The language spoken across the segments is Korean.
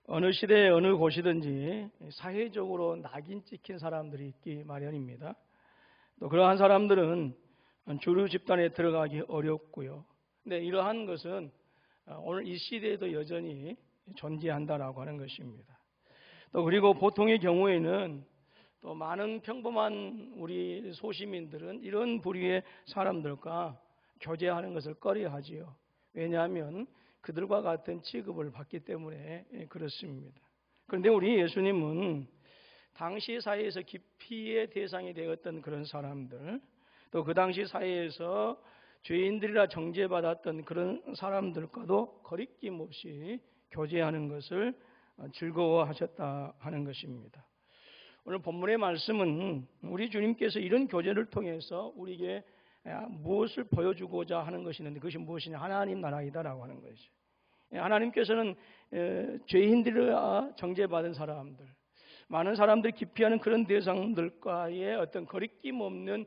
어느 시대 어느 곳이든지 사회적으로 낙인 찍힌 사람들이 있기 마련입니다. 또 그러한 사람들은 주류 집단에 들어가기 어렵고요. 근데 이러한 것은 오늘 이 시대에도 여전히 존재한다라고 하는 것입니다. 또 그리고 보통의 경우에는 또 많은 평범한 우리 소시민들은 이런 부류의 사람들과 교제하는 것을 꺼려하지요. 왜냐하면 그들과 같은 취급을 받기 때문에 그렇습니다. 그런데 우리 예수님은 당시 사회에서 기피의 대상이 되었던 그런 사람들, 또 그 당시 사회에서 죄인들이라 정죄받았던 그런 사람들과도 거리낌 없이 교제하는 것을 즐거워하셨다 하는 것입니다. 오늘 본문의 말씀은 우리 주님께서 이런 교제를 통해서 우리에게 무엇을 보여주고자 하는 것이 있는데, 그것이 무엇이냐? 하나님 나라이다라고 하는 것이죠. 하나님께서는 죄인들이라 정죄받은 사람들, 많은 사람들이 기피하는 그런 대상들과의 어떤 거리낌 없는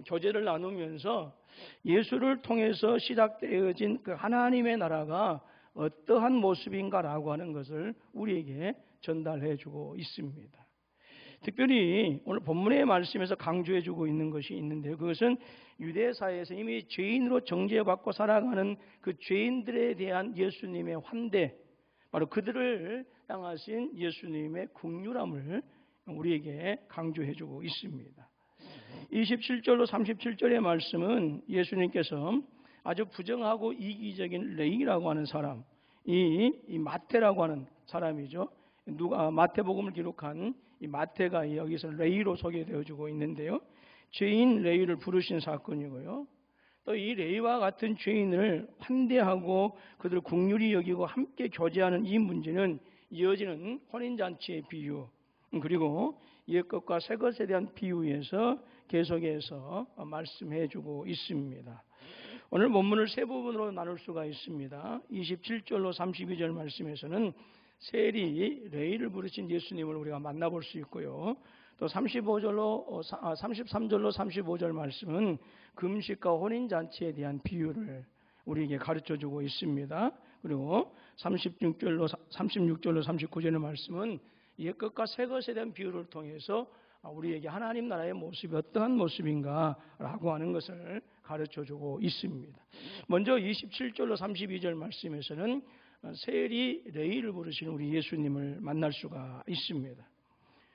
교제를 나누면서 예수를 통해서 시작되어진 그 하나님의 나라가 어떠한 모습인가라고 하는 것을 우리에게 전달해 주고 있습니다. 특별히 오늘 본문의 말씀에서 강조해 주고 있는 것이 있는데요. 그것은 유대사회에서 이미 죄인으로 정죄받고 살아가는 그 죄인들에 대한 예수님의 환대, 바로 그들을 향하신 예수님의 긍휼함을 우리에게 강조해 주고 있습니다. 27절로 37절의 말씀은 예수님께서 아주 부정하고 이기적인 레위라고 하는 사람, 이 마태라고 하는 사람이죠. 마태복음을 기록한 이 마태가 여기서 레위로 소개되어지고 있는데요. 죄인 레위를 부르신 사건이고요. 또 이 레위와 같은 죄인을 환대하고 그들을 긍휼히 여기고 함께 교제하는 이 문제는 이어지는 혼인잔치의 비유, 그리고 옛것과 새것에 대한 비유에서 계속해서 말씀해주고 있습니다. 오늘 본문을 세 부분으로 나눌 수가 있습니다. 27절로 32절 말씀에서는 세리 레위를 부르신 예수님을 우리가 만나볼 수 있고요. 또 33절로 35절 말씀은 금식과 혼인잔치에 대한 비유를 우리에게 가르쳐주고 있습니다. 그리고 36절로 39절의 말씀은 옛것과 새것에 대한 비유를 통해서 우리에게 하나님 나라의 모습이 어떠한 모습인가라고 하는 것을 가르쳐주고 있습니다. 먼저 27절로 32절 말씀에서는 세리 레위를 부르시는 우리 예수님을 만날 수가 있습니다.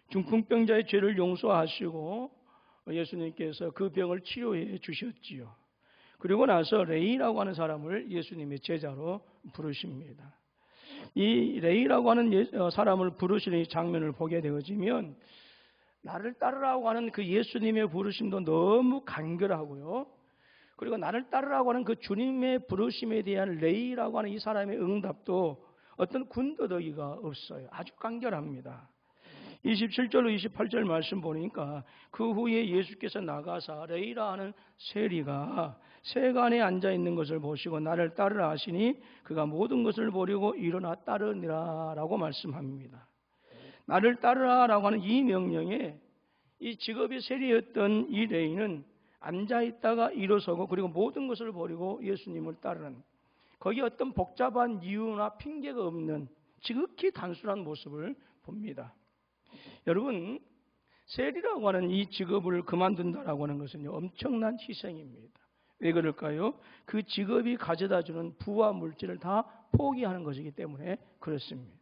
중풍병자의 죄를 용서하시고 예수님께서 그 병을 치료해 주셨지요. 그리고 나서 레위라고 하는 사람을 예수님의 제자로 부르십니다. 이 레위라고 하는 사람을 부르시는 이 장면을 보게 되어지면 나를 따르라고 하는 그 예수님의 부르심도 너무 간결하고요. 그리고 나를 따르라고 하는 그 주님의 부르심에 대한 레위라고 하는 이 사람의 응답도 어떤 군더더기가 없어요. 아주 간결합니다. 27절로 28절 말씀 보니까 그 후에 예수께서 나가사 레위라 하는 세리가 세간에 앉아 있는 것을 보시고 나를 따르라 하시니 그가 모든 것을 버리고 일어나 따르니라 라고 말씀합니다. 나를 따르라 라고 하는 이 명령에 이 직업이 세리였던 이 레위는 앉아있다가 일어서고 그리고 모든 것을 버리고 예수님을 따르는, 거기에 어떤 복잡한 이유나 핑계가 없는 지극히 단순한 모습을 봅니다. 여러분, 세리라고 하는 이 직업을 그만둔다라고 하는 것은 엄청난 희생입니다. 왜 그럴까요? 그 직업이 가져다주는 부와 물질을 다 포기하는 것이기 때문에 그렇습니다.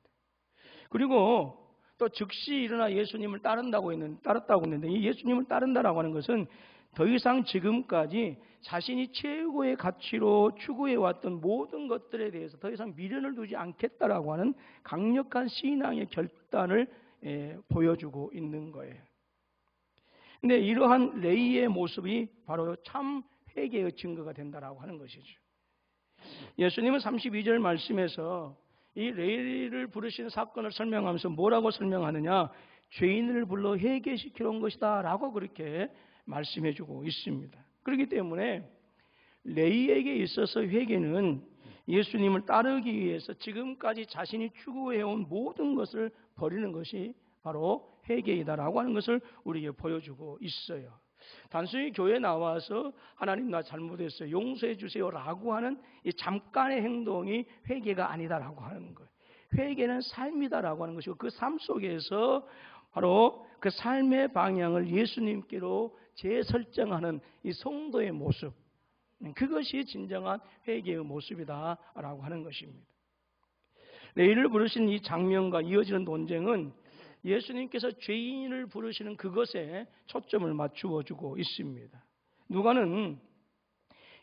그리고 또 즉시 일어나 예수님을 따랐다고 했는데 이 예수님을 따른다라고 하는 것은 더 이상 지금까지 자신이 최고의 가치로 추구해왔던 모든 것들에 대해서 더 이상 미련을 두지 않겠다라고 하는 강력한 신앙의 결단을 보여주고 있는 거예요. 근데 이러한 레위의 모습이 바로 참 회개의 증거가 된다라고 하는 것이죠. 예수님은 32절 말씀에서 이 레위를 부르시는 사건을 설명하면서 뭐라고 설명하느냐? 죄인을 불러 회개시키러 온 것이다 라고 그렇게 말씀해주고 있습니다. 그렇기 때문에 레위에게 있어서 회개는 예수님을 따르기 위해서 지금까지 자신이 추구해온 모든 것을 버리는 것이 바로 회개이다라고 하는 것을 우리에게 보여주고 있어요. 단순히 교회에 나와서 하나님 나 잘못했어요, 용서해 주세요 라고 하는 이 잠깐의 행동이 회개가 아니다라고 하는 거예요. 회개는 삶이다라고 하는 것이고 그 삶 속에서 바로 그 삶의 방향을 예수님께로 재설정하는 이 성도의 모습, 그것이 진정한 회개의 모습이다라고 하는 것입니다. 레위를 부르신 이 장면과 이어지는 논쟁은 예수님께서 죄인을 부르시는 그것에 초점을 맞추어 주고 있습니다. 누가는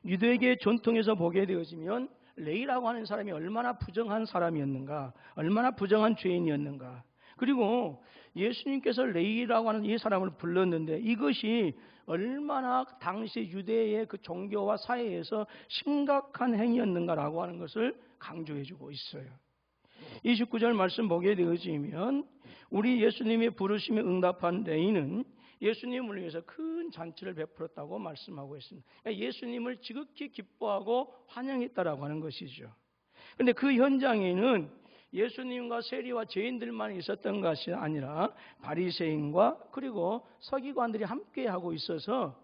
유대계 전통에서 보게 되어지면 레위라고 하는 사람이 얼마나 부정한 사람이었는가, 얼마나 부정한 죄인이었는가, 그리고 예수님께서 레위라고 하는 이 사람을 불렀는데 이것이 얼마나 당시 유대의 그 종교와 사회에서 심각한 행위였는가라고 하는 것을 강조해 주고 있어요. 29절 말씀 보게 되어지면 우리 예수님이 부르심에 응답한 레위는 예수님을 위해서 큰 잔치를 베풀었다고 말씀하고 있습니다. 그러니까 예수님을 지극히 기뻐하고 환영했다라고 하는 것이죠. 그런데 그 현장에는 예수님과 세리와 죄인들만 있었던 것이 아니라 바리새인과 그리고 서기관들이 함께 하고 있어서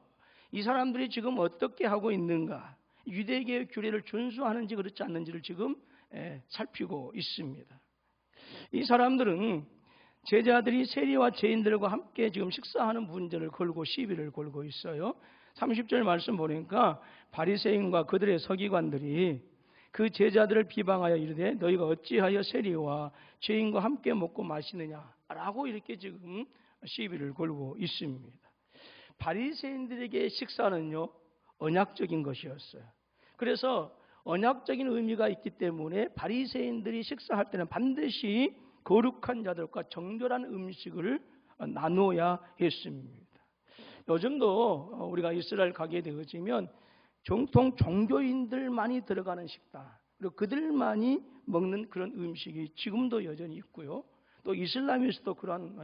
이 사람들이 지금 어떻게 하고 있는가, 유대계의 규례를 준수하는지 그렇지 않는지를 지금 살피고 있습니다. 이 사람들은 제자들이 세리와 죄인들과 함께 지금 식사하는 문제를 걸고 시비를 걸고 있어요. 30절 말씀 보니까 바리새인과 그들의 서기관들이 그 제자들을 비방하여 이르되 너희가 어찌하여 세리와 죄인과 함께 먹고 마시느냐라고 이렇게 지금 시비를 걸고 있습니다. 바리새인들에게 식사는요 언약적인 것이었어요. 그래서 언약적인 의미가 있기 때문에 바리새인들이 식사할 때는 반드시 거룩한 자들과 정결한 음식을 나누어야 했습니다. 요즘도 우리가 이스라엘 가게 되어지면 정통 종교인들만이 들어가는 식당, 그리고 그들만이 먹는 그런 음식이 지금도 여전히 있고요. 또 이슬람에서도 그러한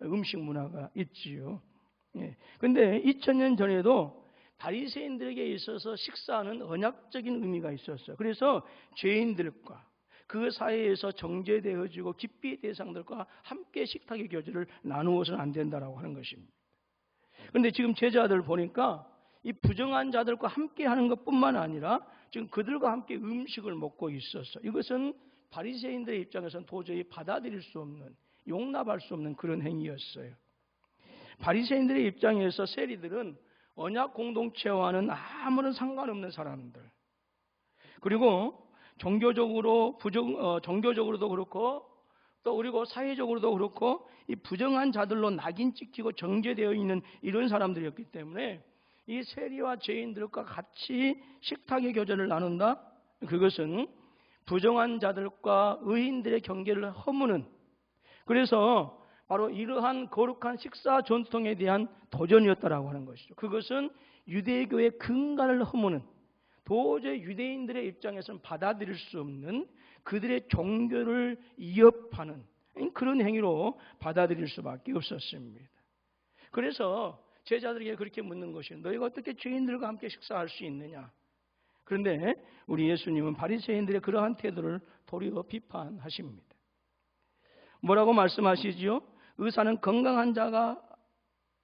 음식 문화가 있지요. 그런데 2000년 전에도 바리새인들에게 있어서 식사는 언약적인 의미가 있었어요. 그래서 죄인들과 그 사회에서 정죄되어지고 기피의 대상들과 함께 식탁의 교제를 나누어서는 안 된다라고 하는 것입니다. 그런데 지금 제자들 보니까 이 부정한 자들과 함께 하는 것뿐만 아니라 지금 그들과 함께 음식을 먹고 있었어요. 이것은 바리새인들의 입장에서는 도저히 받아들일 수 없는, 용납할 수 없는 그런 행위였어요. 바리새인들의 입장에서 세리들은 언약 공동체와는 아무런 상관없는 사람들, 그리고 종교적으로도 그렇고 또 그리고 사회적으로도 그렇고 이 부정한 자들로 낙인 찍히고 정죄되어 있는 이런 사람들이었기 때문에 이 세리와 죄인들과 같이 식탁의 교제를 나눈다? 그것은 부정한 자들과 의인들의 경계를 허무는, 그래서 바로 이러한 거룩한 식사 전통에 대한 도전이었다라고 하는 것이죠. 그것은 유대교의 근간을 허무는, 도저히 유대인들의 입장에서는 받아들일 수 없는 그들의 종교를 위협하는 그런 행위로 받아들일 수밖에 없었습니다. 그래서 제자들에게 그렇게 묻는 것이에요. 너희가 어떻게 죄인들과 함께 식사할 수 있느냐? 그런데 우리 예수님은 바리새인들의 그러한 태도를 도리어 비판하십니다. 뭐라고 말씀하시지요? 의사는 건강한 자가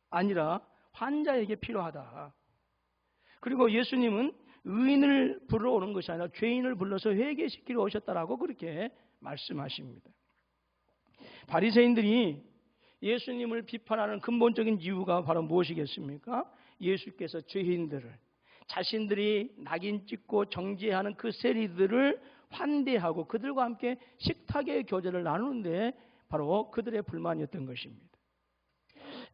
아니라 환자에게 필요하다. 그리고 예수님은 의인을 부르러 오는 것이 아니라 죄인을 불러서 회개시키러 오셨다라고 그렇게 말씀하십니다. 바리새인들이 예수님을 비판하는 근본적인 이유가 바로 무엇이겠습니까? 예수께서 죄인들을, 자신들이 낙인 찍고 정죄하는 그 세리들을 환대하고 그들과 함께 식탁의 교제를 나누는데 바로 그들의 불만이었던 것입니다.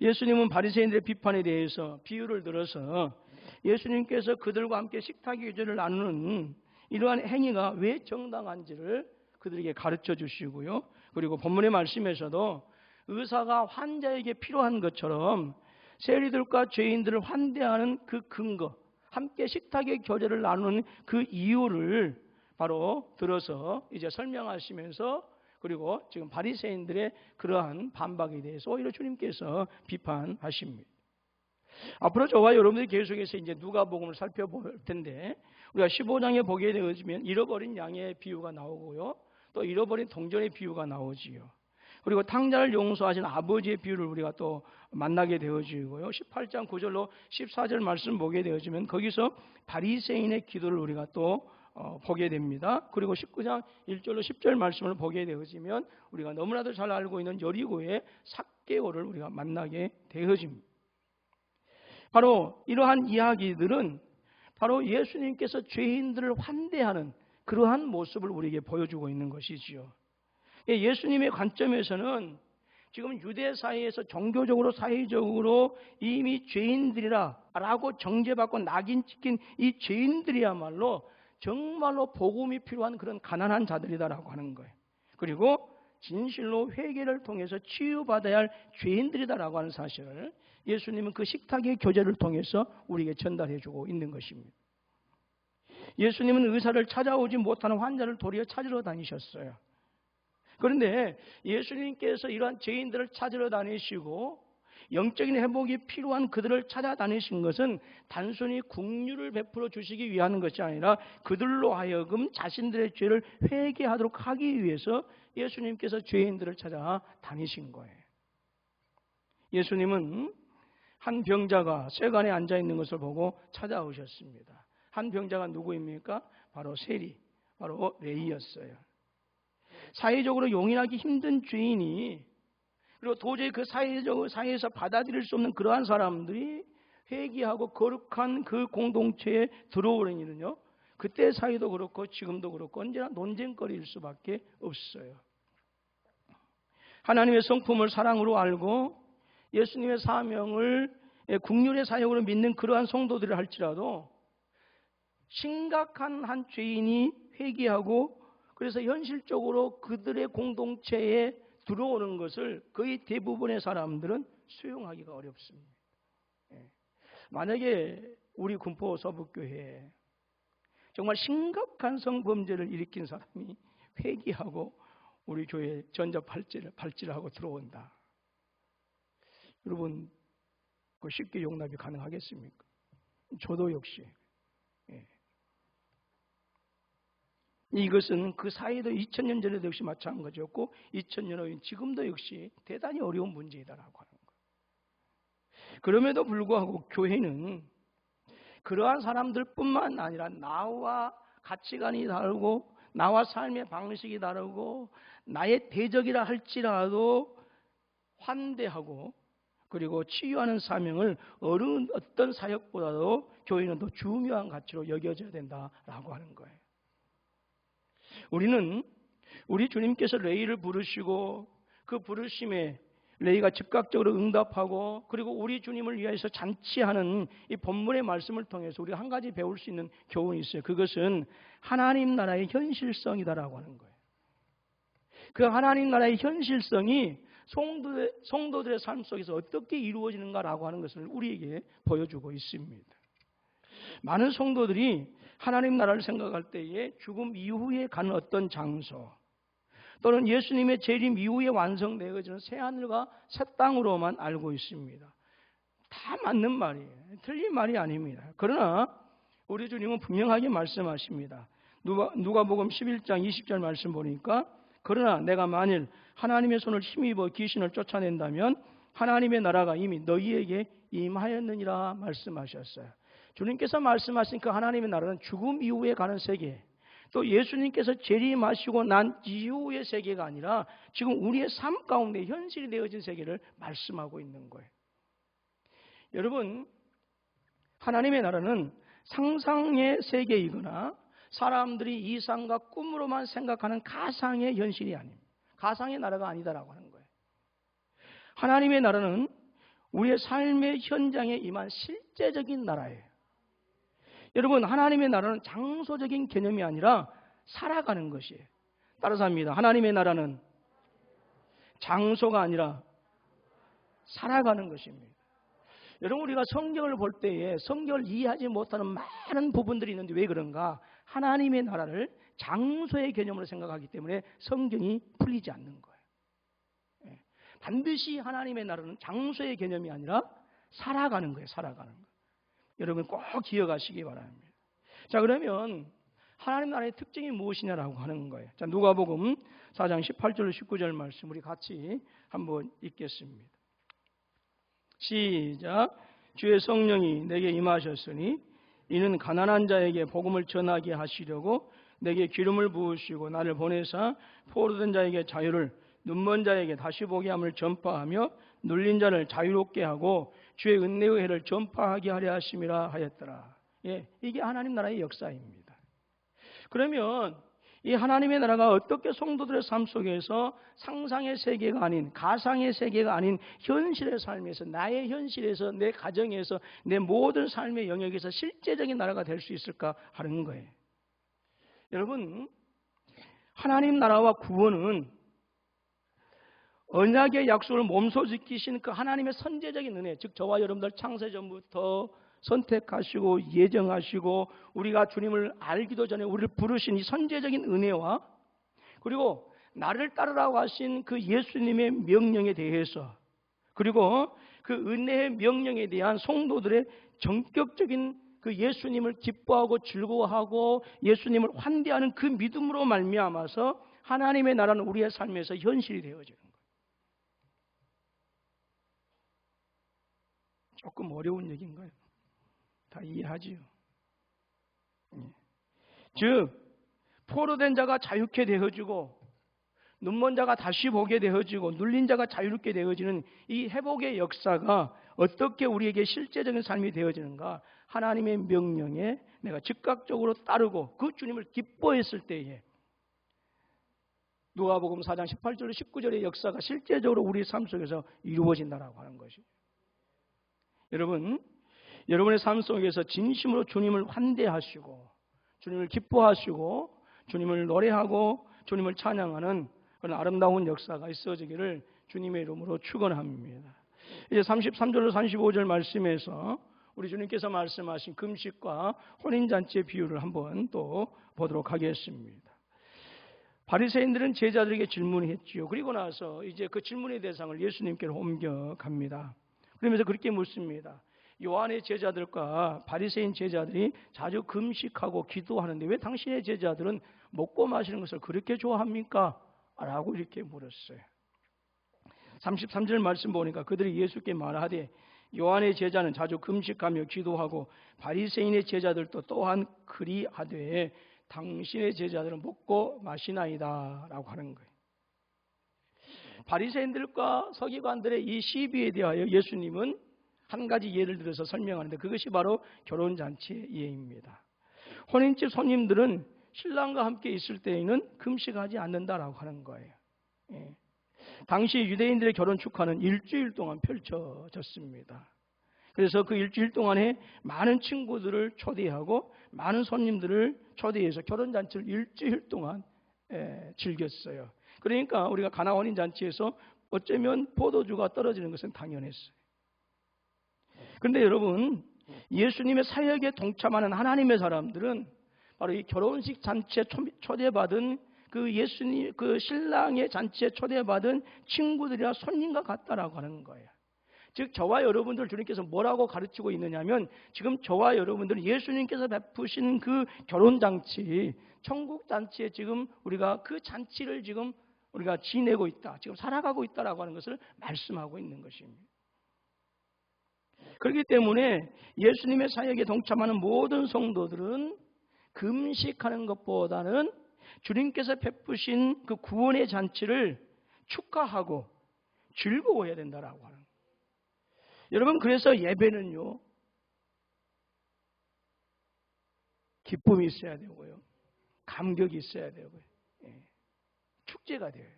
예수님은 바리새인들의 비판에 대해서 비유를 들어서 예수님께서 그들과 함께 식탁의 교제를 나누는 이러한 행위가 왜 정당한지를 그들에게 가르쳐 주시고요. 그리고 본문의 말씀에서도 의사가 환자에게 필요한 것처럼 세리들과 죄인들을 환대하는 그 근거, 함께 식탁의 교제를 나누는 그 이유를 바로 들어서 이제 설명하시면서, 그리고 지금 바리새인들의 그러한 반박에 대해서 오히려 주님께서 비판하십니다. 앞으로 저와 여러분들이 계속해서 이제 누가복음을 살펴볼 텐데, 우리가 15장에 보게 되어지면 잃어버린 양의 비유가 나오고요, 또 잃어버린 동전의 비유가 나오지요. 그리고 탕자를 용서하신 아버지의 비유를 우리가 또 만나게 되어지고요. 18장 9절로 14절 말씀 보게 되어지면 거기서 바리새인의 기도를 우리가 또 보게 됩니다. 그리고 19장 1절로 10절 말씀을 보게 되어지면 우리가 너무나도 잘 알고 있는 여리고의 삭개오를 우리가 만나게 되어집니다. 바로 이러한 이야기들은 바로 예수님께서 죄인들을 환대하는 그러한 모습을 우리에게 보여주고 있는 것이지요. 예수님의 관점에서는 지금 유대 사회에서 종교적으로 사회적으로 이미 죄인들이라고 정죄받고 낙인 찍힌 이 죄인들이야말로 정말로 복음이 필요한 그런 가난한 자들이다라고 하는 거예요. 그리고 진실로 회개를 통해서 치유받아야 할 죄인들이다라고 하는 사실을 예수님은 그 식탁의 교제를 통해서 우리에게 전달해주고 있는 것입니다. 예수님은 의사를 찾아오지 못하는 환자를 도리어 찾으러 다니셨어요. 그런데 예수님께서 이러한 죄인들을 찾으러 다니시고 영적인 회복이 필요한 그들을 찾아다니신 것은 단순히 긍휼을 베풀어 주시기 위한 것이 아니라 그들로 하여금 자신들의 죄를 회개하도록 하기 위해서 예수님께서 죄인들을 찾아다니신 거예요. 예수님은 한 병자가 쇠관에 앉아있는 것을 보고 찾아오셨습니다. 한 병자가 누구입니까? 바로 세리, 바로 레위였어요. 사회적으로 용인하기 힘든 죄인이, 그리고 도저히 그 사회에서 받아들일 수 없는 그러한 사람들이 회개하고 거룩한 그 공동체에 들어오려니는요, 그때 사회도 그렇고 지금도 그렇고 언제나 논쟁거리일 수밖에 없어요. 하나님의 성품을 사랑으로 알고 예수님의 사명을 긍휼의 사역으로 믿는 그러한 성도들을 할지라도 심각한 한 죄인이 회개하고 그래서 현실적으로 그들의 공동체에 들어오는 것을 거의 대부분의 사람들은 수용하기가 어렵습니다. 만약에 우리 군포 서북교회에 정말 심각한 성범죄를 일으킨 사람이 회개하고 우리 교회에 전자발찌를 하고 들어온다. 여러분, 그 쉽게 용납이 가능하겠습니까? 저도 역시. 이것은 그 사이도 2000년 전에도 역시 마찬가지였고 2000년 후인 지금도 역시 대단히 어려운 문제이다라고 하는 거예요. 그럼에도 불구하고 교회는 그러한 사람들뿐만 아니라 나와 가치관이 다르고 나와 삶의 방식이 다르고 나의 대적이라 할지라도 환대하고 그리고 치유하는 사명을 어떤 사역보다도 교회는 더 중요한 가치로 여겨져야 된다라고 하는 거예요. 우리는 우리 주님께서 레위를 부르시고 그 부르심에 레위가 즉각적으로 응답하고 그리고 우리 주님을 위해서 잔치하는 이 본문의 말씀을 통해서 우리가 한 가지 배울 수 있는 교훈이 있어요. 그것은 하나님 나라의 현실성이다라고 하는 거예요. 그 하나님 나라의 현실성이 성도들의 삶 속에서 어떻게 이루어지는가라고 하는 것을 우리에게 보여주고 있습니다. 많은 성도들이 하나님 나라를 생각할 때에 죽음 이후에 가는 어떤 장소 또는 예수님의 재림 이후에 완성되어지는 새하늘과 새 땅으로만 알고 있습니다. 다 맞는 말이에요. 틀린 말이 아닙니다. 그러나 우리 주님은 분명하게 말씀하십니다. 누가복음 11장 20절 말씀 보니까 그러나 내가 만일 하나님의 손을 힘입어 귀신을 쫓아낸다면 하나님의 나라가 이미 너희에게 임하였느니라 말씀하셨어요. 주님께서 말씀하신 그 하나님의 나라는 죽음 이후에 가는 세계, 또 예수님께서 재림하시고 난 이후의 세계가 아니라 지금 우리의 삶 가운데 현실이 되어진 세계를 말씀하고 있는 거예요. 여러분, 하나님의 나라는 상상의 세계이거나 사람들이 이상과 꿈으로만 생각하는 가상의 현실이 아닙니다. 가상의 나라가 아니다라고 하는 거예요. 하나님의 나라는 우리의 삶의 현장에 임한 실제적인 나라예요. 여러분, 하나님의 나라는 장소적인 개념이 아니라 살아가는 것이에요. 따라서 합니다. 하나님의 나라는 장소가 아니라 살아가는 것입니다. 여러분, 우리가 성경을 볼 때에 성경을 이해하지 못하는 많은 부분들이 있는데 왜 그런가? 하나님의 나라를 장소의 개념으로 생각하기 때문에 성경이 풀리지 않는 거예요. 반드시 하나님의 나라는 장소의 개념이 아니라 살아가는 거예요. 살아가는 거. 여러분 꼭 기억하시기 바랍니다. 자, 그러면 하나님 나라의 특징이 무엇이냐라고 하는 거예요. 자, 누가복음 4장 18절 19절 말씀 우리 같이 한번 읽겠습니다. 시작. 주의 성령이 내게 임하셨으니 이는 가난한 자에게 복음을 전하게 하시려고 내게 기름을 부으시고 나를 보내사 포로된 자에게 자유를, 눈먼 자에게 다시 보게 함을 전파하며 눌린 자를 자유롭게 하고 주의 은혜의 해를 전파하게 하려 하심이라 하였더라. 예, 이게 하나님 나라의 역사입니다. 그러면 이 하나님의 나라가 어떻게 성도들의 삶 속에서 상상의 세계가 아닌, 가상의 세계가 아닌 현실의 삶에서, 나의 현실에서, 내 가정에서, 내 모든 삶의 영역에서 실제적인 나라가 될 수 있을까 하는 거예요. 여러분, 하나님 나라와 구원은 언약의 약속을 몸소 지키신 그 하나님의 선제적인 은혜, 즉 저와 여러분들 창세전부터 선택하시고 예정하시고 우리가 주님을 알기도 전에 우리를 부르신 이 선제적인 은혜와, 그리고 나를 따르라고 하신 그 예수님의 명령에 대해서, 그리고 그 은혜의 명령에 대한 성도들의 전격적인 그 예수님을 기뻐하고 즐거워하고 예수님을 환대하는 그 믿음으로 말미암아서 하나님의 나라는 우리의 삶에서 현실이 되어지는 거예요. 조금 어려운 얘기인가요? 다 이해하지요. 즉 포로된 자가 자유케 되어지고 눈먼 자가 다시 보게 되어지고 눌린 자가 자유롭게 되어지는 이 회복의 역사가 어떻게 우리에게 실제적인 삶이 되어지는가? 하나님의 명령에 내가 즉각적으로 따르고 그 주님을 기뻐했을 때에 누가복음 4장 18절 19절의 역사가 실제적으로 우리 삶 속에서 이루어진다라고 하는 것이죠. 여러분, 여러분의 삶 속에서 진심으로 주님을 환대하시고 주님을 기뻐하시고 주님을 노래하고 주님을 찬양하는 그런 아름다운 역사가 있어지기를 주님의 이름으로 축원합니다. 이제 33절로 35절 말씀에서 우리 주님께서 말씀하신 금식과 혼인잔치의 비유를 한번 또 보도록 하겠습니다. 바리새인들은 제자들에게 질문했지요. 그리고 나서 이제 그 질문의 대상을 예수님께로 옮겨갑니다. 그러면서 그렇게 묻습니다. 요한의 제자들과 바리새인 제자들이 자주 금식하고 기도하는데 왜 당신의 제자들은 먹고 마시는 것을 그렇게 좋아합니까? 라고 이렇게 물었어요. 33절 말씀 보니까 그들이 예수께 말하되 요한의 제자는 자주 금식하며 기도하고 바리새인의 제자들도 또한 그리하되 당신의 제자들은 먹고 마시나이다 라고 하는 거예요. 바리새인들과 서기관들의 이 시비에 대하여 예수님은 한 가지 예를 들어서 설명하는데 그것이 바로 결혼잔치의 예입니다. 혼인집 손님들은 신랑과 함께 있을 때에는 금식하지 않는다라고 하는 거예요. 예. 당시 유대인들의 결혼 축하는 일주일 동안 펼쳐졌습니다. 그래서 그 일주일 동안에 많은 친구들을 초대하고 많은 손님들을 초대해서 결혼잔치를 일주일 동안 즐겼어요. 그러니까 우리가 가나 혼인잔치에서 어쩌면 포도주가 떨어지는 것은 당연했어요. 그런데 여러분, 예수님의 사역에 동참하는 하나님의 사람들은 바로 이 결혼식 잔치에 초대받은 그 예수님, 그 신랑의 잔치에 초대받은 친구들이나 손님과 같다라고 하는 거예요. 즉 저와 여러분들 주님께서 뭐라고 가르치고 있느냐면 지금 저와 여러분들은 예수님께서 베푸신 그 결혼잔치, 천국잔치에 지금 우리가 그 잔치를 지금 우리가 지내고 있다, 지금 살아가고 있다라고 하는 것을 말씀하고 있는 것입니다. 그렇기 때문에 예수님의 사역에 동참하는 모든 성도들은 금식하는 것보다는 주님께서 베푸신 그 구원의 잔치를 축하하고 즐거워해야 된다라고 하는 거예요. 여러분, 그래서 예배는요, 기쁨이 있어야 되고요, 감격이 있어야 되고요, 축제가 돼요.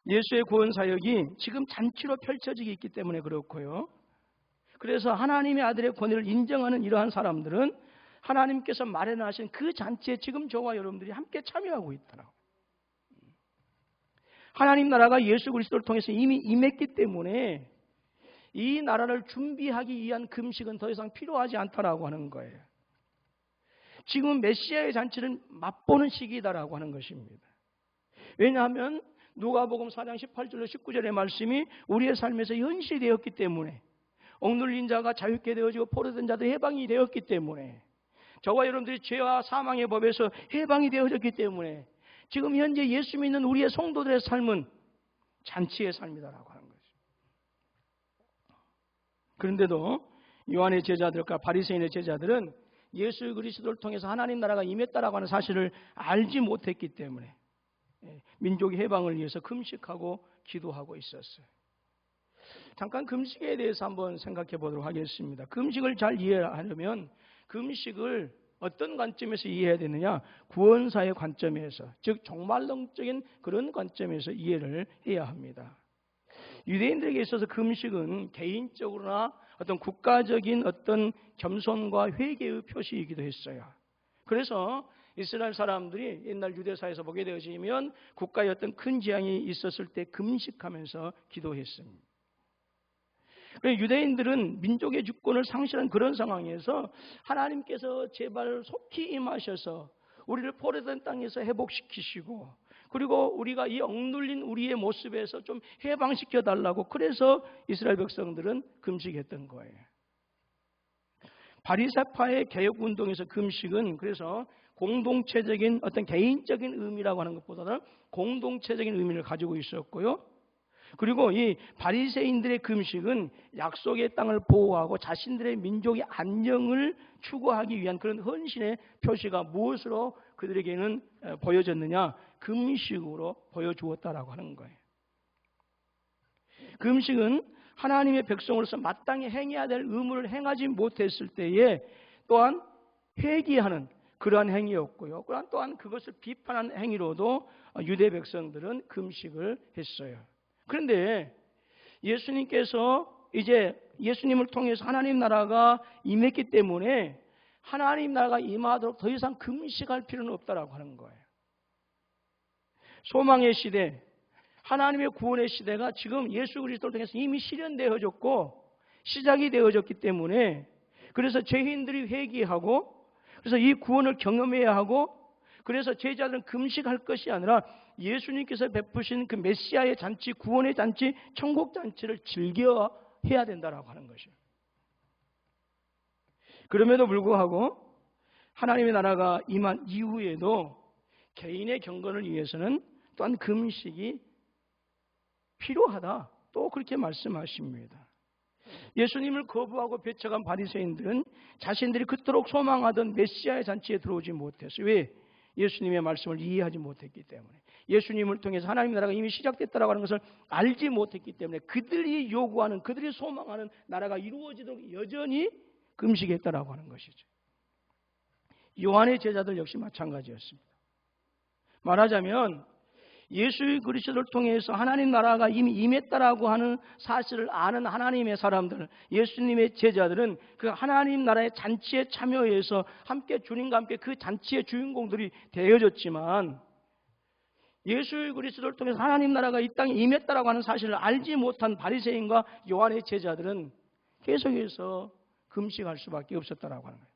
예수의 구원 사역이 지금 잔치로 펼쳐지고 있기 때문에 그렇고요. 그래서 하나님의 아들의 권위를 인정하는 이러한 사람들은 하나님께서 마련하신 그 잔치에 지금 저와 여러분들이 함께 참여하고 있더라고요. 하나님 나라가 예수 그리스도를 통해서 이미 임했기 때문에 이 나라를 준비하기 위한 금식은 더 이상 필요하지 않다라고 하는 거예요. 지금 메시아의 잔치를 맛보는 시기다라고 하는 것입니다. 왜냐하면 누가복음 4장 18절로 19절의 말씀이 우리의 삶에서 현실이 되었기 때문에, 억눌린 자가 자유케 되어지고 포로된 자도 해방이 되었기 때문에, 저와 여러분들이 죄와 사망의 법에서 해방이 되어졌기 때문에 지금 현재 예수 믿는 우리의 성도들의 삶은 잔치의 삶이다라고 하는 거죠. 그런데도 요한의 제자들과 바리새인의 제자들은 예수 그리스도를 통해서 하나님 나라가 임했다라고 하는 사실을 알지 못했기 때문에 민족의 해방을 위해서 금식하고 기도하고 있었어요. 잠깐 금식에 대해서 한번 생각해 보도록 하겠습니다. 금식을 잘 이해하려면 금식을 어떤 관점에서 이해해야 되느냐? 구원사의 관점에서, 즉 종말론적인 그런 관점에서 이해를 해야 합니다. 유대인들에게 있어서 금식은 개인적으로나 어떤 국가적인 어떤 겸손과 회개의 표시이기도 했어요. 그래서 이스라엘 사람들이 옛날 유대사에서 보게 되어지면 국가에 어떤 큰 재앙이 있었을 때 금식하면서 기도했습니다. 유대인들은 민족의 주권을 상실한 그런 상황에서 하나님께서 제발 속히 임하셔서 우리를 포로된 땅에서 회복시키시고, 그리고 우리가 이 억눌린 우리의 모습에서 좀 해방시켜 달라고, 그래서 이스라엘 백성들은 금식했던 거예요. 바리새파의 개혁운동에서 금식은 그래서 공동체적인 어떤 개인적인 의미라고 하는 것보다는 공동체적인 의미를 가지고 있었고요. 그리고 이 바리새인들의 금식은 약속의 땅을 보호하고 자신들의 민족의 안녕을 추구하기 위한 그런 헌신의 표시가 무엇으로 그들에게는 보여졌느냐? 금식으로 보여주었다라고 하는 거예요. 금식은 하나님의 백성으로서 마땅히 행해야 될 의무를 행하지 못했을 때에 또한 회개하는 그러한 행위였고요. 또한 그것을 비판하는 행위로도 유대 백성들은 금식을 했어요. 그런데 예수님께서 이제 예수님을 통해서 하나님 나라가 임했기 때문에 하나님 나라가 임하도록 더 이상 금식할 필요는 없다라고 하는 거예요. 소망의 시대, 하나님의 구원의 시대가 지금 예수 그리스도를 통해서 이미 실현되어졌고 시작이 되어졌기 때문에, 그래서 죄인들이 회개하고 그래서 이 구원을 경험해야 하고, 그래서 제자들은 금식할 것이 아니라 예수님께서 베푸신 그 메시아의 잔치, 구원의 잔치, 천국 잔치를 즐겨 해야 된다라고 하는 것이에요. 그럼에도 불구하고 하나님의 나라가 임한 이후에도 개인의 경건을 위해서는 또한 금식이 필요하다, 또 그렇게 말씀하십니다. 예수님을 거부하고 배척한 바리새인들은 자신들이 그토록 소망하던 메시아의 잔치에 들어오지 못했어요. 왜? 예수님의 말씀을 이해하지 못했기 때문에, 예수님을 통해서 하나님의 나라가 이미 시작됐다라고 하는 것을 알지 못했기 때문에 그들이 요구하는, 그들이 소망하는 나라가 이루어지도록 여전히 금식했다라고 하는 것이죠. 요한의 제자들 역시 마찬가지였습니다. 말하자면 예수 그리스도를 통해서 하나님 나라가 이미 임했다라고 하는 사실을 아는 하나님의 사람들, 예수님의 제자들은 그 하나님 나라의 잔치에 참여해서 함께 주님과 함께 그 잔치의 주인공들이 되어졌지만, 예수 그리스도를 통해서 하나님 나라가 이 땅에 임했다라고 하는 사실을 알지 못한 바리새인과 요한의 제자들은 계속해서 금식할 수밖에 없었다라고 하는 거예요.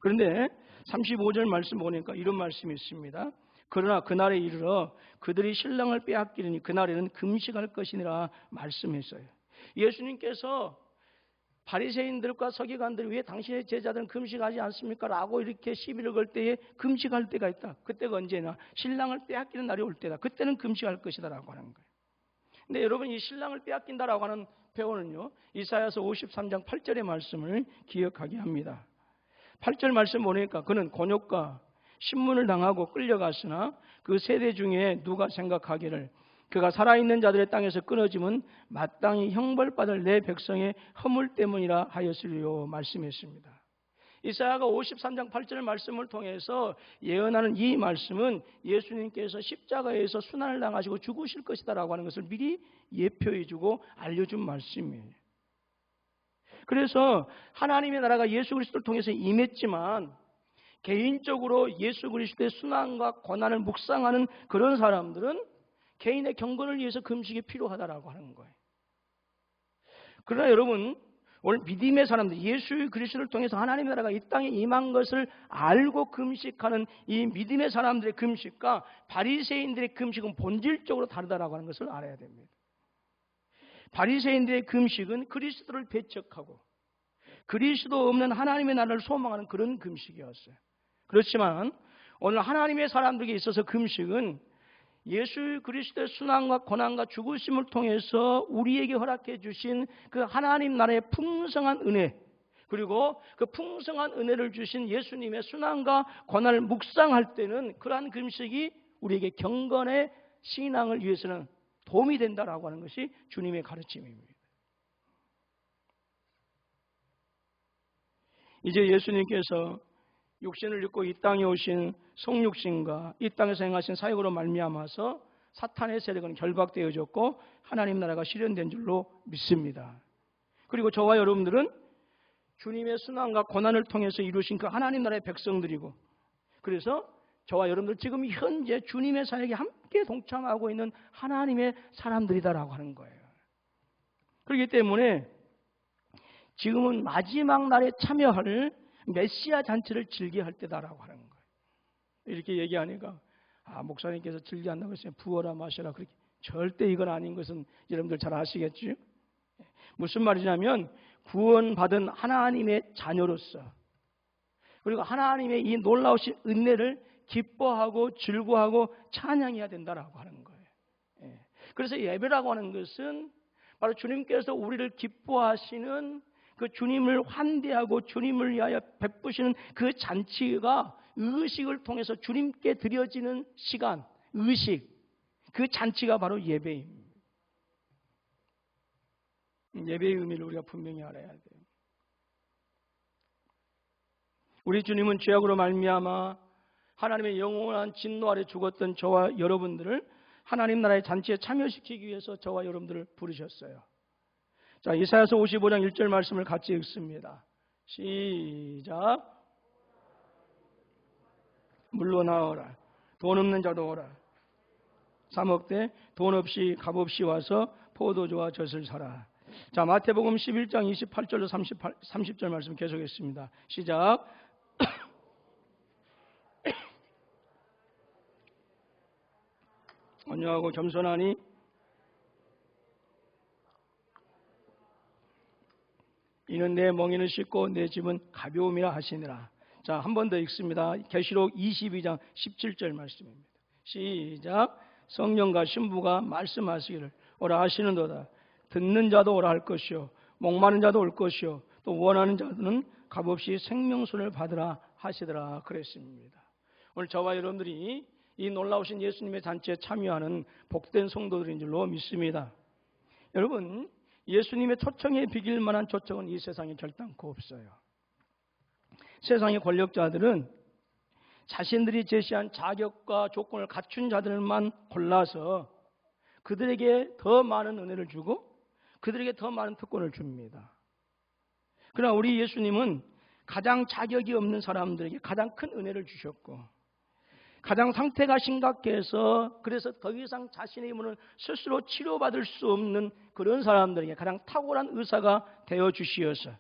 그런데 35절 말씀 보니까 이런 말씀이 있습니다. 그러나 그날에 이르러 그들이 신랑을 빼앗기리니 그날에는 금식할 것이니라 말씀했어요. 예수님께서 바리새인들과 서기관들이 왜 당신의 제자들은 금식하지 않습니까? 라고 이렇게 시비를 걸 때에 금식할 때가 있다. 그때가 언제나 신랑을 빼앗기는 날이 올 때다. 그때는 금식할 것이다 라고 하는 거예요. 근데 여러분, 이 신랑을 빼앗긴다라고 하는 표현은요, 이사야서 53장 8절의 말씀을 기억하게 합니다. 8절 말씀 보니까 그는 곤욕과 신문을 당하고 끌려갔으나 그 세대 중에 누가 생각하기를 그가 살아있는 자들의 땅에서 끊어짐은 마땅히 형벌받을 내 백성의 허물 때문이라 하였으리요 말씀했습니다. 이사야가 53장 8절 말씀을 통해서 예언하는 이 말씀은 예수님께서 십자가에서 순환을 당하시고 죽으실 것이다라고 하는 것을 미리 예표해주고 알려준 말씀이에요. 그래서 하나님의 나라가 예수 그리스도를 통해서 임했지만 개인적으로 예수 그리스도의 순환과 고난을 묵상하는 그런 사람들은 개인의 경건을 위해서 금식이 필요하다라고 하는 거예요. 그러나 여러분, 오늘 믿음의 사람들, 예수 그리스도를 통해서 하나님의 나라가 이 땅에 임한 것을 알고 금식하는 이 믿음의 사람들의 금식과 바리새인들의 금식은 본질적으로 다르다라고 하는 것을 알아야 됩니다. 바리새인들의 금식은 그리스도를 배척하고 그리스도 없는 하나님의 나라를 소망하는 그런 금식이었어요. 그렇지만 오늘 하나님의 사람들에게 있어서 금식은 예수 그리스도의 순환과 고난과 죽으심을 통해서 우리에게 허락해 주신 그 하나님 나라의 풍성한 은혜, 그리고 그 풍성한 은혜를 주신 예수님의 순환과 고난을 묵상할 때는 그러한 금식이 우리에게 경건의 신앙을 위해서는 도움이 된다라고 하는 것이 주님의 가르침입니다. 이제 예수님께서 육신을 입고 이 땅에 오신 성육신과 이 땅에서 행하신 사역으로 말미암아서 사탄의 세력은 결박되어졌고 하나님 나라가 실현된 줄로 믿습니다. 그리고 저와 여러분들은 주님의 순환과 고난을 통해서 이루신 그 하나님 나라의 백성들이고, 그래서 저와 여러분들 지금 현재 주님의 사역에 함께 동참하고 있는 하나님의 사람들이다라고 하는 거예요. 그렇기 때문에 지금은 마지막 날에 참여할 메시아 잔치를 즐겨할 때다라고 하는 거예요. 이렇게 얘기하니까 목사님께서 즐겨한다고 했어요. 부어라 마셔라. 그렇게 절대 이건 아닌 것은 여러분들 잘 아시겠죠? 무슨 말이냐면 구원받은 하나님의 자녀로서, 그리고 하나님의 이 놀라우신 은혜를 기뻐하고 즐거워하고 찬양해야 된다라고 하는 거예요. 그래서 예배라고 하는 것은 바로 주님께서 우리를 기뻐하시는 그 주님을 환대하고 주님을 위하여 베푸시는 그 잔치가 의식을 통해서 주님께 드려지는 시간, 의식, 그 잔치가 바로 예배입니다. 예배의 의미를 우리가 분명히 알아야 돼요. 우리 주님은 죄악으로 말미암아 하나님의 영원한 진노 아래 죽었던 저와 여러분들을 하나님 나라의 잔치에 참여시키기 위해서 저와 여러분들을 부르셨어요. 자, 이사야서 55장 1절 말씀을 같이 읽습니다. 시작. 물러나오라. 돈 없는 자도 오라. 사먹되 돈 없이 값 없이 와서 포도주와 젖을 사라. 자, 마태복음 11장 28절로 30절 말씀 계속했습니다. 시작. 온유하고 겸손하니 이는 내 멍에는 쉽고 내 짐은 가벼움이라 하시니라. 자, 한 번 더 읽습니다. 계시록 22장 17절 말씀입니다. 시작. 성령과 신부가 말씀하시기를 오라 하시는도다. 듣는 자도 오라 할 것이요 목마른 자도 올 것이요 또 원하는 자는 값없이 생명수를 받으라 하시더라 그랬습니다. 오늘 저와 여러분들이 이 놀라우신 예수님의 잔치에 참여하는 복된 성도들인 줄로 믿습니다. 여러분, 예수님의 초청에 비길 만한 초청은 이 세상에 결단코 없어요. 세상의 권력자들은 자신들이 제시한 자격과 조건을 갖춘 자들만 골라서 그들에게 더 많은 은혜를 주고 그들에게 더 많은 특권을 줍니다. 그러나 우리 예수님은 가장 자격이 없는 사람들에게 가장 큰 은혜를 주셨고, 가장 상태가 심각해서 그래서 더 이상 자신의 힘으로는 스스로 치료받을 수 없는 그런 사람들에게 가장 탁월한 의사가 되어 주시어서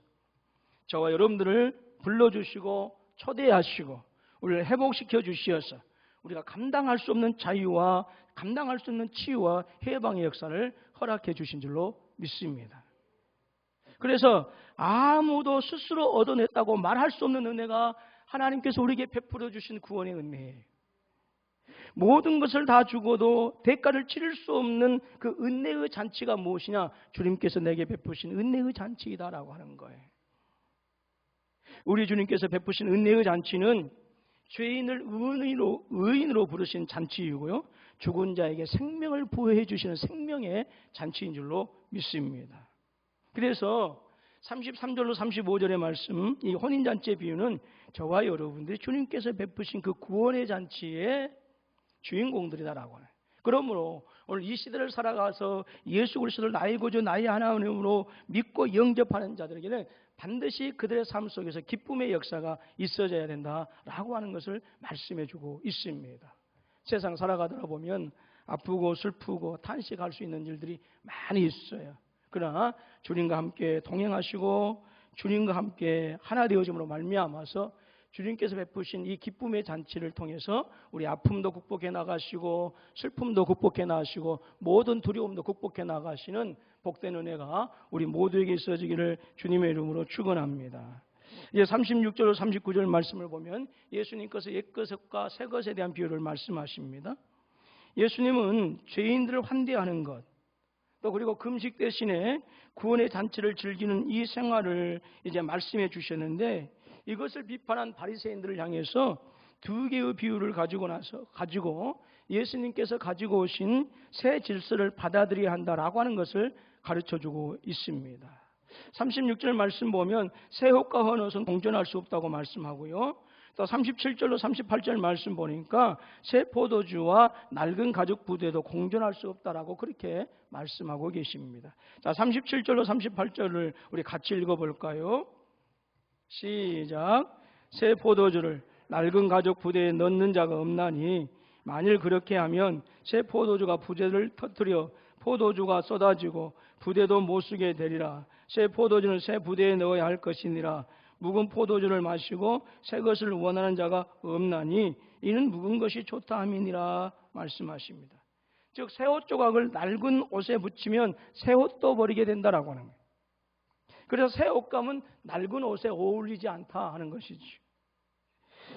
저와 여러분들을 불러주시고 초대하시고 우리를 회복시켜 주시어서 우리가 감당할 수 없는 자유와 감당할 수 없는 치유와 해방의 역사를 허락해 주신 줄로 믿습니다. 그래서 아무도 스스로 얻어냈다고 말할 수 없는 은혜가 하나님께서 우리에게 베풀어 주신 구원의 은혜예요. 모든 것을 다 주고도 대가를 치를 수 없는 그 은혜의 잔치가 무엇이냐? 주님께서 내게 베푸신 은혜의 잔치이다라고 하는 거예요. 우리 주님께서 베푸신 은혜의 잔치는 죄인을 의인으로 부르신 잔치이고요, 죽은 자에게 생명을 부여해 주시는 생명의 잔치인 줄로 믿습니다. 그래서 33절로 35절의 말씀, 이 혼인잔치의 비유는 저와 여러분들이 주님께서 베푸신 그 구원의 잔치의 주인공들이다라고 해요. 그러므로 오늘 이 시대를 살아가서 예수 그리스도를 나의 구주 나의 하나님으로 믿고 영접하는 자들에게는 반드시 그들의 삶 속에서 기쁨의 역사가 있어져야 된다라고 하는 것을 말씀해주고 있습니다. 세상 살아가다 보면 아프고 슬프고 탄식할 수 있는 일들이 많이 있어요. 그러나 주님과 함께 동행하시고 주님과 함께 하나 되어짐으로 말미암아서 주님께서 베푸신 이 기쁨의 잔치를 통해서 우리 아픔도 극복해 나가시고 슬픔도 극복해 나가시고 모든 두려움도 극복해 나가시는 복된 은혜가 우리 모두에게 있어지기를 주님의 이름으로 축원합니다. 이제 36절로 39절 말씀을 보면 예수님께서 옛것과 새것에 대한 비유를 말씀하십니다. 예수님은 죄인들을 환대하는 것, 또 그리고 금식 대신에 구원의 잔치를 즐기는 이 생활을 이제 말씀해 주셨는데, 이것을 비판한 바리새인들을 향해서 두 개의 비유를 가지고 예수님께서 가지고 오신 새 질서를 받아들여야 한다라고 하는 것을 가르쳐 주고 있습니다. 36절 말씀 보면 새 옷과 헌 옷은 공존할 수 없다고 말씀하고요. 또 37절로 38절 말씀 보니까 새 포도주와 낡은 가죽 부대도 공존할 수 없다라고 그렇게 말씀하고 계십니다. 자, 37절로 38절을 우리 같이 읽어볼까요? 시작. 새 포도주를 낡은 가죽 부대에 넣는 자가 없나니 만일 그렇게 하면 새 포도주가 부대를 터뜨려 포도주가 쏟아지고 부대도 못 쓰게 되리라. 새 포도주는 새 부대에 넣어야 할 것이니라. 묵은 포도주를 마시고 새 것을 원하는 자가 없나니 이는 묵은 것이 좋다 함이니라 말씀하십니다. 즉 새 옷 조각을 낡은 옷에 붙이면 새 옷도 버리게 된다라고 하는 거예요. 그래서 새 옷감은 낡은 옷에 어울리지 않다 하는 것이죠.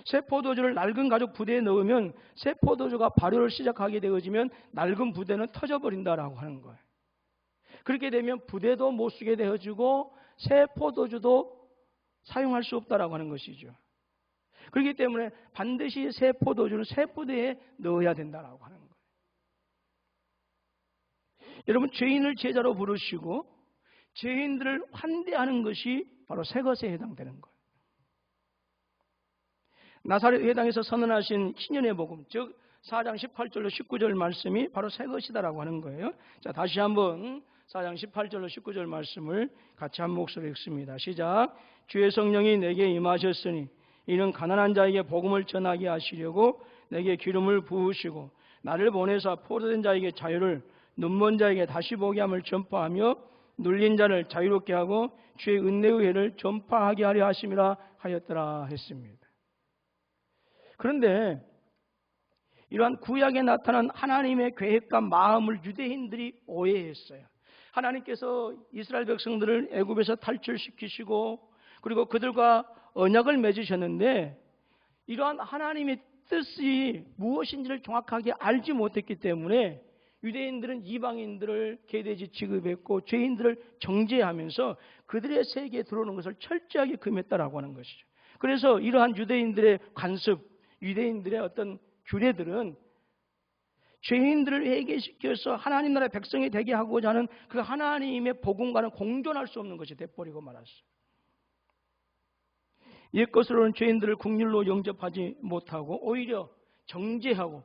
새 포도주를 낡은 가죽 부대에 넣으면 새 포도주가 발효를 시작하게 되어지면 낡은 부대는 터져버린다라고 하는 거예요. 그렇게 되면 부대도 못 쓰게 되어지고 새 포도주도 사용할 수 없다라고 하는 것이죠. 그렇기 때문에 반드시 새 포도주를 새 부대에 넣어야 된다라고 하는 거예요. 여러분, 죄인을 제자로 부르시고 죄인들을 환대하는 것이 바로 새 것에 해당되는 거예요. 나사렛 회당에서 선언하신 신년의 복음, 즉 4장 18절로 19절 말씀이 바로 새 것이다라고 하는 거예요. 자, 다시 한번 4장 18절로 19절 말씀을 같이 한 목소리로 읽습니다. 시작. 주의 성령이 내게 임하셨으니 이는 가난한 자에게 복음을 전하게 하시려고 내게 기름을 부으시고 나를 보내사 포로된 자에게 자유를, 눈먼 자에게 다시 보게 함을 전파하며 눌린 자를 자유롭게 하고 주의 은혜의 해를 전파하게 하려 하심이라 하였더라 했습니다. 그런데 이러한 구약에 나타난 하나님의 계획과 마음을 유대인들이 오해했어요. 하나님께서 이스라엘 백성들을 애굽에서 탈출시키시고 그리고 그들과 언약을 맺으셨는데 이러한 하나님의 뜻이 무엇인지를 정확하게 알지 못했기 때문에 유대인들은 이방인들을 개돼지 취급했고 죄인들을 정죄하면서 그들의 세계에 들어오는 것을 철저하게 금했다라고 하는 것이죠. 그래서 이러한 유대인들의 관습, 유대인들의 어떤 규례들은 죄인들을 회개시켜서 하나님 나라의 백성이 되게 하고자 하는 그 하나님의 복음과는 공존할 수 없는 것이 돼버리고 말았어요. 옛것으로는 죄인들을 국률로 영접하지 못하고 오히려 정죄하고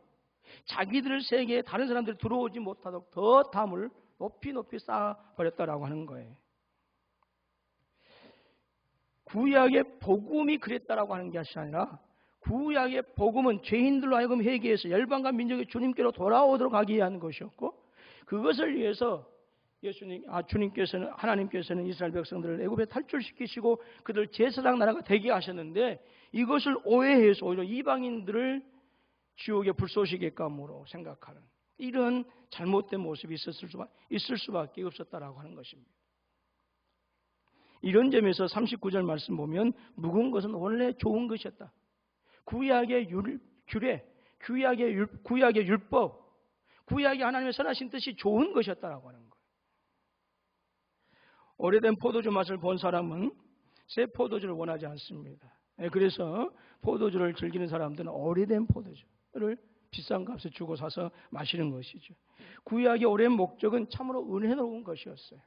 자기들 세계에 다른 사람들이 들어오지 못하도록 더 담을 높이 쌓아버렸다라고 하는 거예요. 구약의 복음이 그랬다라고 하는 것이 아니라 구약의 복음은 죄인들로 하여금 회개해서 열방과 민족이 주님께로 돌아오도록 하기 위한 것이었고 그것을 위해서 주님께서는 하나님께서는 이스라엘 백성들을 애굽에 탈출시키시고 그들 제사장 나라가 되게 하셨는데 이것을 오해해서 오히려 이방인들을 지옥의 불쏘시개 감으로 생각하는 이런 잘못된 모습이 있을 수밖에 없었다라고 하는 것입니다. 이런 점에서 39절 말씀 보면 묵은 것은 원래 좋은 것이었다. 구약의 규례, 구약의 율법, 구약의 하나님의 선하신 뜻이 좋은 것이었다라고 하는 거예요. 오래된 포도주 맛을 본 사람은 새 포도주를 원하지 않습니다. 그래서 포도주를 즐기는 사람들은 오래된 포도주를 비싼 값에 주고 사서 마시는 것이죠. 구약의 오랜 목적은 참으로 은혜로운 것이었어요.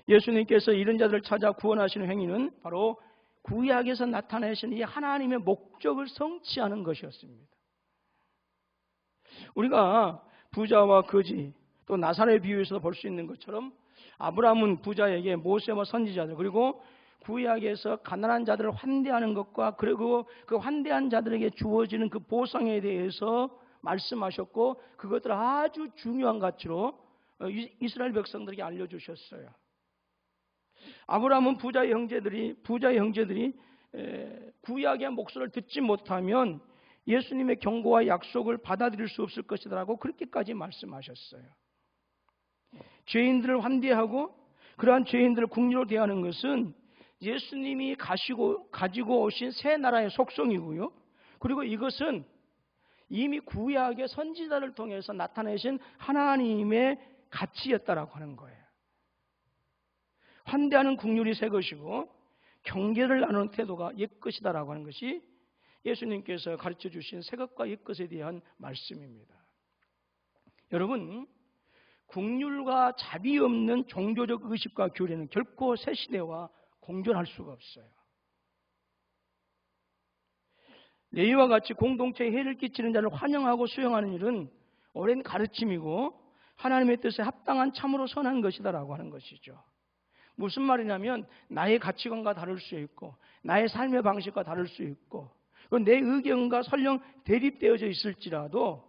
예수님께서 이런 자들을 찾아 구원하시는 행위는 바로 구약에서 나타내신 이 하나님의 목적을 성취하는 것이었습니다. 우리가 부자와 거지 또 나사렛 비유에서 볼 수 있는 것처럼 아브라함은 부자에게 모세와 선지자들 그리고 구약에서 가난한 자들을 환대하는 것과 그리고 그 환대한 자들에게 주어지는 그 보상에 대해서 말씀하셨고 그것들을 아주 중요한 가치로 이스라엘 백성들에게 알려주셨어요. 아브라함은 부자의 형제들이 구약의 목소리를 듣지 못하면 예수님의 경고와 약속을 받아들일 수 없을 것이라고 그렇게까지 말씀하셨어요. 죄인들을 환대하고 그러한 죄인들을 긍휼로 대하는 것은 예수님이 가지고 오신 새 나라의 속성이고요. 그리고 이것은 이미 구약의 선지자를 통해서 나타내신 하나님의 가치였다라고 하는 거예요. 환대하는 긍휼이 새 것이고 경계를 나누는 태도가 옛 것이다라고 하는 것이 예수님께서 가르쳐 주신 새 것과 옛 것에 대한 말씀입니다. 여러분, 긍휼과 자비 없는 종교적 의식과 교례는 결코 새 시대와 공존할 수가 없어요. 레위와 같이 공동체에 해를 끼치는 자를 환영하고 수용하는 일은 오랜 가르침이고 하나님의 뜻에 합당한 참으로 선한 것이다라고 하는 것이죠. 무슨 말이냐면 나의 가치관과 다를 수 있고 나의 삶의 방식과 다를 수 있고 내 의견과 설령 대립되어져 있을지라도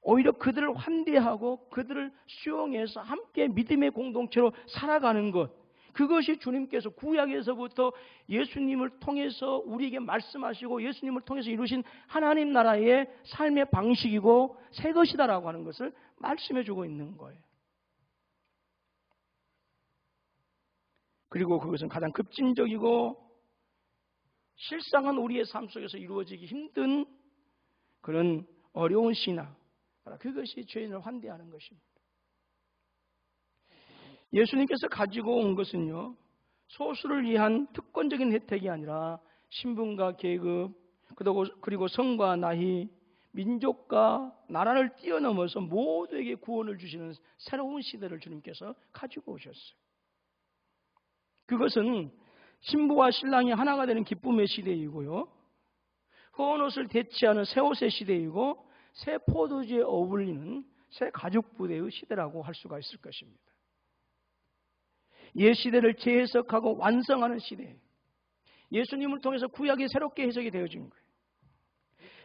오히려 그들을 환대하고 그들을 수용해서 함께 믿음의 공동체로 살아가는 것, 그것이 주님께서 구약에서부터 예수님을 통해서 우리에게 말씀하시고 예수님을 통해서 이루신 하나님 나라의 삶의 방식이고 새 것이다라고 하는 것을 말씀해 주고 있는 거예요. 그리고 그것은 가장 급진적이고 실상은 우리의 삶 속에서 이루어지기 힘든 그런 어려운 신앙, 그것이 죄인을 환대하는 것입니다. 예수님께서 가지고 온 것은요, 소수를 위한 특권적인 혜택이 아니라 신분과 계급, 그리고 성과 나이, 민족과 나라를 뛰어넘어서 모두에게 구원을 주시는 새로운 시대를 주님께서 가지고 오셨어요. 그것은 신부와 신랑이 하나가 되는 기쁨의 시대이고요, 헌 옷을 대체하는 새 옷의 시대이고 새 포도주에 어울리는 새 가죽 부대의 시대라고 할 수가 있을 것입니다. 옛 시대를 재해석하고 완성하는 시대, 예수님을 통해서 구약이 새롭게 해석이 되어진 거예요.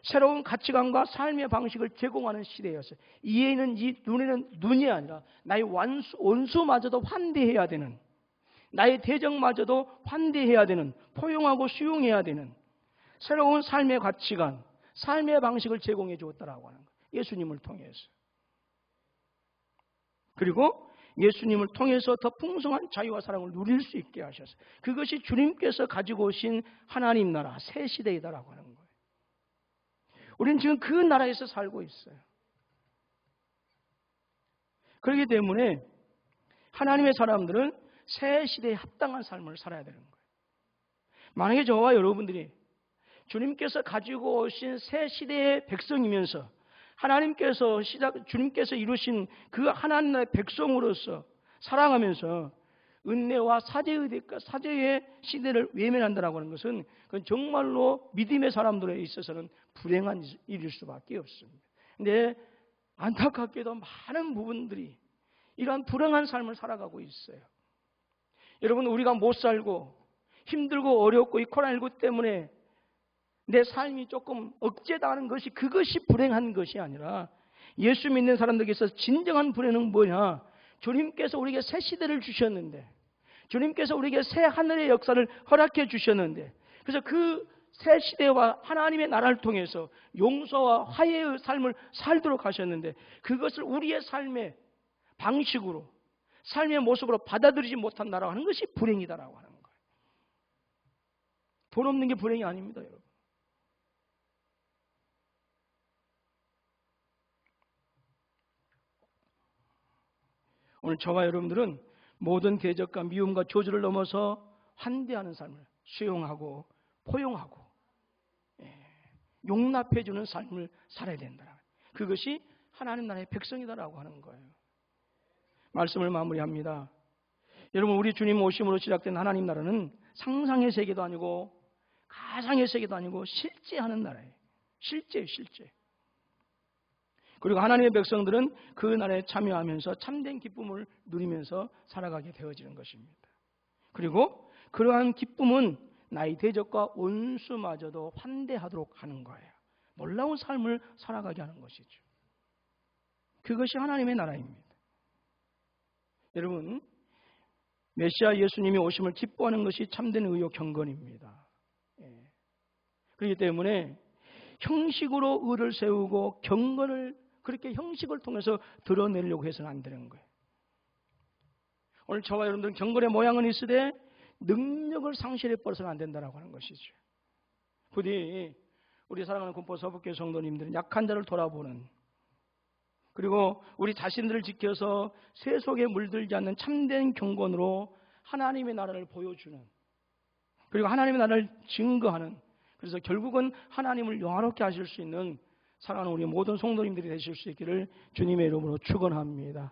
새로운 가치관과 삶의 방식을 제공하는 시대였어요. 이에는 이 눈에는 눈이 아니라 나의 원수마저도 환대해야 되는, 나의 대적마저도 환대해야 되는, 포용하고 수용해야 되는 새로운 삶의 가치관, 삶의 방식을 제공해 주었다라고 하는 거예요. 예수님을 통해서. 그리고 예수님을 통해서 더 풍성한 자유와 사랑을 누릴 수 있게 하셨어요. 그것이 주님께서 가지고 오신 하나님 나라, 새 시대이다라고 하는 거예요. 우리는 지금 그 나라에서 살고 있어요. 그렇기 때문에 하나님의 사람들은 새 시대에 합당한 삶을 살아야 되는 거예요. 만약에 저와 여러분들이 주님께서 가지고 오신 새 시대의 백성이면서 주님께서 이루신 그 하나님 나라의 백성으로서 살아가면서 은혜와 사죄의 시대를 외면한다라고 하는 것은 그건 정말로 믿음의 사람들에 있어서는 불행한 일일 수밖에 없습니다. 근데 안타깝게도 많은 부분들이 이러한 불행한 삶을 살아가고 있어요. 여러분, 우리가 못 살고 힘들고 어렵고 이 코로나19 때문에 내 삶이 조금 억제당하는 것이, 그것이 불행한 것이 아니라 예수 믿는 사람들에게서 진정한 불행은 뭐냐? 주님께서 우리에게 새 시대를 주셨는데, 주님께서 우리에게 새 하늘의 역사를 허락해 주셨는데, 그래서 그 새 시대와 하나님의 나라를 통해서 용서와 화해의 삶을 살도록 하셨는데, 그것을 우리의 삶의 방식으로, 삶의 모습으로 받아들이지 못한다라고 하는 것이 불행이다라고 하는 거예요. 돈 없는 게 불행이 아닙니다, 여러분. 오늘 저와 여러분들은 모든 대적과 미움과 저주를 넘어서 환대하는 삶을 수용하고 포용하고 용납해주는 삶을 살아야 된다. 그것이 하나님 나라의 백성이다라고 하는 거예요. 말씀을 마무리합니다. 여러분, 우리 주님 오심으로 시작된 하나님 나라는 상상의 세계도 아니고 가상의 세계도 아니고 실제 하는 나라예요. 실제. 그리고 하나님의 백성들은 그 나라에 참여하면서 참된 기쁨을 누리면서 살아가게 되어지는 것입니다. 그리고 그러한 기쁨은 나의 대적과 원수마저도 환대하도록 하는 거예요. 놀라운 삶을 살아가게 하는 것이죠. 그것이 하나님의 나라입니다. 여러분, 메시아 예수님이 오심을 기뻐하는 것이 참된 의요 경건입니다. 그렇기 때문에 형식으로 의를 세우고 경건을 그렇게 형식을 통해서 드러내려고 해서는 안 되는 거예요. 오늘 저와 여러분들은 경건의 모양은 있으되 능력을 상실해 버려서는 안 된다라고 하는 것이죠. 부디 우리 사랑하는 군포 서북교회 성도님들은 약한 자를 돌아보는, 그리고 우리 자신들을 지켜서 세속에 물들지 않는 참된 경건으로 하나님의 나라를 보여주는, 그리고 하나님의 나라를 증거하는, 그래서 결국은 하나님을 영화롭게 하실 수 있는 사랑하는 우리 모든 성도님들이 되실 수 있기를 주님의 이름으로 축원합니다.